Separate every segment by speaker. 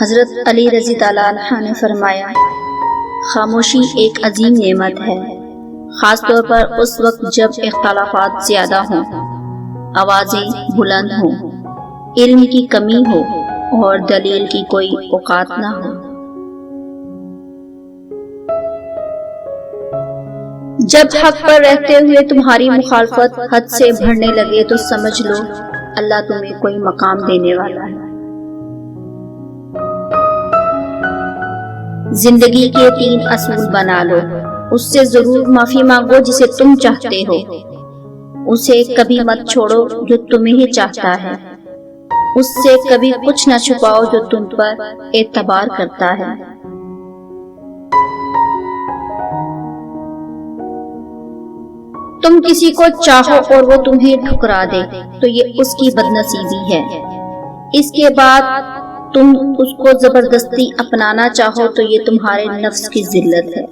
Speaker 1: हज़रत अली रज़ी ताला अन्हु ने फरमाया, खामोशी एक अजीम नेमत है, ख़ास तौर पर उस वक्त जब इख्तलाफात ज़्यादा हों, आवाज़ें बुलंद हों, इल्म की कमी हो और दलील की कोई औकात ना हो। जब हक पर रहते हुए तुम्हारी मुखालफत हद से बढ़ने लगे तो समझ लो अल्लाह तुम्हें कोई मकाम देने वाला है। जिंदगी के 3 असूल बना लो। उससे जरूर माफी मांगो जिसे तुम चाहते हो। उसे कभी मत छोड़ो जो तुम्हें ही चाहता है। उससे कभी कुछ न छुपाओ जो तुम पर एतबार करता है। तुम किसी को चाहो और वो तुम्हें ठुकरा दे तो ये उसकी बदनसीबी है। इसके बाद तुम उसको जबरदस्ती अपनाना चाहो तो ये तुम्हारे नफ्स की जिल्लत है।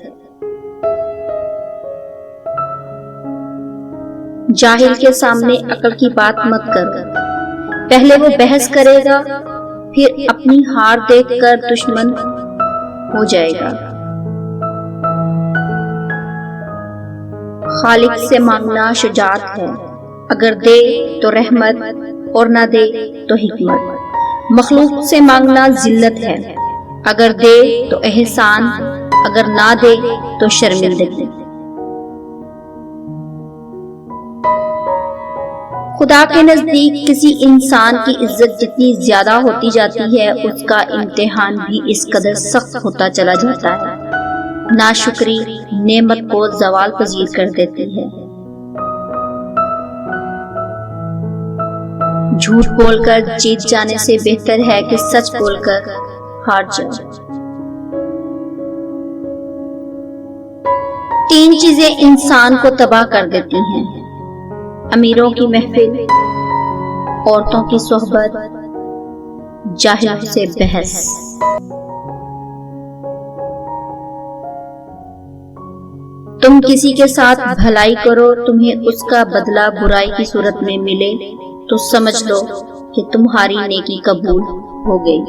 Speaker 1: जाहिल के सामने अक्ल की बात मत करो। पहले वो बहस करेगा, फिर अपनी हार देखकर दुश्मन हो जाएगा। खालिक से मांगना शुजाअत है, अगर दे तो रहमत और ना दे तो हिकमत। मखलूक से मांगना जिल्लत है, अगर दे तो एहसान, अगर ना दे तो शर्मिंदगी। खुदा के नजदीक किसी इंसान की इज्जत जितनी ज्यादा होती जाती है, उसका इम्तिहान भी इस कदर सख्त होता चला जाता है। नाशुक्री नेमत को जवाल पजीर कर देती है। झूठ बोलकर जीत जाने से बेहतर है कि सच बोलकर हार जाओ। 3 चीजें इंसान को तबाह कर देती हैं: अमीरों की महफिल, औरतों की सोहबत, जाहिल से बहस। तुम किसी के साथ भलाई करो, तुम्हें उसका बदला बुराई की सूरत में मिले तो समझ लो कि तुम्हारी नेकी कबूल हो गई।